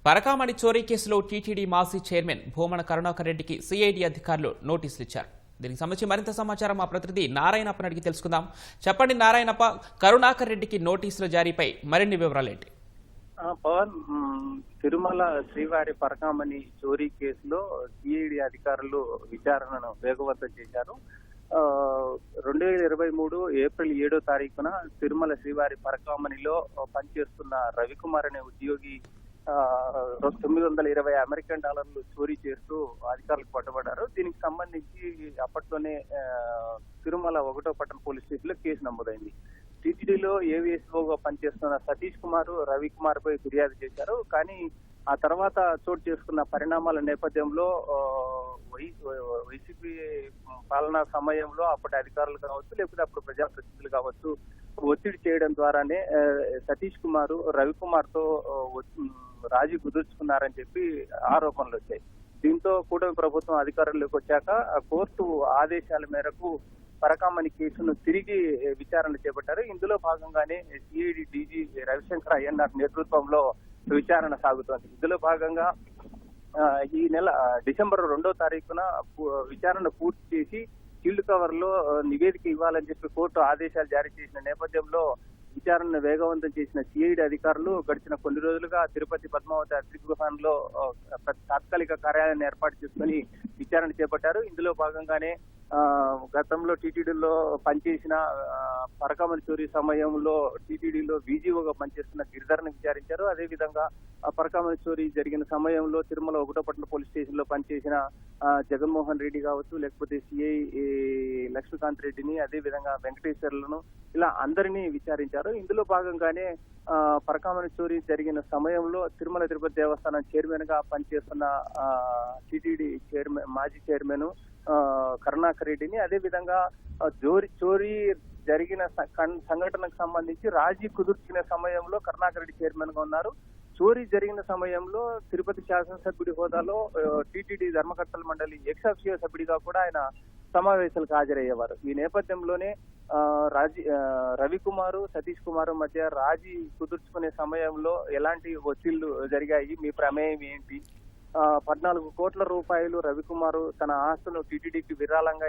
పరకామణి చోరీ కేసులో టీటీడీ మాజీ చైర్మన్ భూమన కరుణాకర్ రెడ్డికి సిఐడి అధికారులు నోటీసులు ఇచ్చారు. దీనికి సంబంధించి మరింత సమాచారం మా ప్రతినిధి నారాయణప్పని అడిగి తెలుసుకుందాం. చెప్పండి నారాయణప్ప, కరుణాకర్ రెడ్డికి నోటీసుల జారీపై మరిన్ని వివరాలేంటి? పవన్, తిరుమల శ్రీవారి పరకామణి చోరీ కేసులో సిఐడి అధికారులు విచారణను వేగవంతం చేశారు. 2023 ఏప్రిల్ 7వ తారీఖున తిరుమల శ్రీవారి పరకామణిలో పనిచేస్తున్న రవికుమార్ అనే ఉద్యోగి 920 అమెరికన్ డాలర్లు చోరీ చేస్తూ అధికారులకు పట్టుబడ్డారు. దీనికి సంబంధించి అప్పట్లోనే తిరుమల 1వ పట్టణ పోలీస్ స్టేషన్ లో కేసు నమోదైంది. టీటీడీలో ఏవిఎస్ఓగా పనిచేస్తున్న సతీష్ కుమార్ రవికుమార్ పై ఫిర్యాదు చేశారు. కానీ ఆ తర్వాత చోటు చేసుకున్న పరిణామాల నేపథ్యంలో వైసీపీ పాలనా సమయంలో అప్పటి అధికారులు కావచ్చు, లేకపోతే అప్పుడు ప్రజాప్రతినిధులు కావచ్చు, ఒత్తిడి చేయడం ద్వారానే సతీష్ కుమార్ రవికుమార్ తో రాజీ కుదుర్చుకున్నారని చెప్పి ఆరోపణలు వచ్చాయి. దీంతో కూటమి ప్రభుత్వం అధికారంలోకి వచ్చాక కోర్టు ఆదేశాల మేరకు పరకామణి కేసును తిరిగి విచారణ చేపట్టారు. ఇందులో భాగంగానే సిఐడి డీజీ రవిశంకర్ అయ్యన్నార్ నేతృత్వంలో విచారణ సాగుతోంది. ఇందులో భాగంగా ఈ నెల డిసెంబర్ 2వ తారీఖున విచారణ పూర్తి చేసి ఫీల్డ్ కవర్ లో నివేదిక ఇవ్వాలని చెప్పి కోర్టు ఆదేశాలు జారీ చేసిన నేపథ్యంలో విచారణను వేగవంతం చేసిన సిఐడి అధికారులు గడిచిన కొన్ని రోజులుగా తిరుపతి పద్మావతి అతిథి గృహంలో తాత్కాలిక కార్యాలయాన్ని ఏర్పాటు చేసుకుని విచారణ చేపట్టారు. ఇందులో భాగంగానే గతంలో టీటీడీలో పనిచేసిన పరకామణి చోరీ సమయంలో టీటీడీలో వీజీఓగా పనిచేస్తున్న గిరిధర్ని విచారించారు. అదేవిధంగా పరకామణి చోరీ జరిగిన సమయంలో తిరుమల 1వ పట్టణ పోలీస్ స్టేషన్ లో పనిచేసిన జగన్మోహన్ రెడ్డి కావచ్చు, లేకపోతే సిఐ లక్ష్మీకాంత్ రెడ్డిని, అదేవిధంగా వెంకటేశ్వర్లను, ఇలా అందరినీ విచారించారు. ఇందులో భాగంగానే పరకామణి చోరీ జరిగిన సమయంలో తిరుమల తిరుపతి దేవస్థానం చైర్మన్ గా పనిచేస్తున్న టీటీడీ చైర్మన్ మాజీ చైర్మన్ కరుణాకర్ రెడ్డిని, అదేవిధంగా చోరీ జరిగిన సంఘటనకు సంబంధించి రాజీ కుదుర్చిన సమయంలో కరుణాకర్ రెడ్డి చైర్మన్ గా ఉన్నారు. చోరీ జరిగిన సమయంలో తిరుపతి శాసనసభ్యుడి హోదాలో టీటీడీ ధర్మకర్తల మండలి ఎక్స్-అఫిషియో సభ్యుడిగా కూడా ఆయన సమావేశాలకు హాజరయ్యేవారు. ఈ నేపథ్యంలోనే రవికుమార్ సతీష్ కుమార్ మధ్య రాజీ కుదుర్చుకునే సమయంలో ఎలాంటి ఒత్తిళ్లు జరిగాయి, మీ ప్రమేయం ఏంటి, 14 కోట్ల రూపాయలు రవికుమార్ తన ఆస్తులు టీటీడీకి విరాళంగా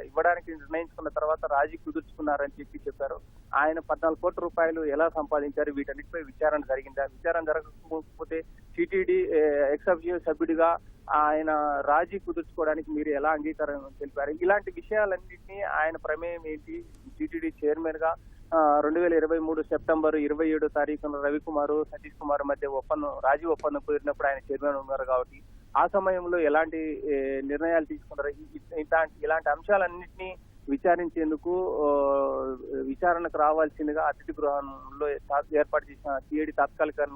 ఇవ్వడానికి నిర్ణయించుకున్న తర్వాత రాజీ కుదుర్చుకున్నారని చెప్పారు. ఆయన 14 కోట్ల రూపాయలు ఎలా సంపాదించారు, వీటన్నిటిపై విచారణ జరిగిందా, విచారణ జరగకపోతే టీటీడీ ఎక్స్-అఫిషియో సభ్యుడిగా ఆయన రాజీ కుదుర్చుకోవడానికి మీరు ఎలా అంగీకారం తెలిపారు, ఇలాంటి విషయాలన్నింటినీ ఆయన ప్రమేయం ఏంటి, టీటీడీ చైర్మన్ గా 2023 సెప్టెంబర్ 27వ తారీఖున రవికుమార్ సతీష్ కుమార్ మధ్య రాజీ ఒప్పందం కుదిరినప్పుడు ఆయన చైర్మన్ ఉన్నారు కాబట్టి ఆ సమయంలో ఎలాంటి నిర్ణయాలు తీసుకున్నారు, ఇలాంటి అంశాలన్నింటినీ విచారించేందుకు విచారణకు రావాల్సిందిగా అతిథి గృహంలో ఏర్పాటు చేసిన సిఐడి తాత్కాలిక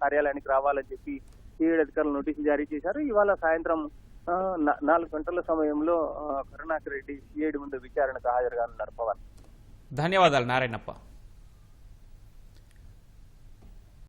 కార్యాలయానికి రావాలని చెప్పి సిఐడి అధికారులు నోటీసులు జారీ చేశారు. ఇవాళ సాయంత్రం 4 గంటల సమయంలో కరుణాకర్ రెడ్డి సిఐడి ముందు విచారణకు హాజరుగానున్నారు. పవన్, ధన్యవాదాలు నారాయణప్ప.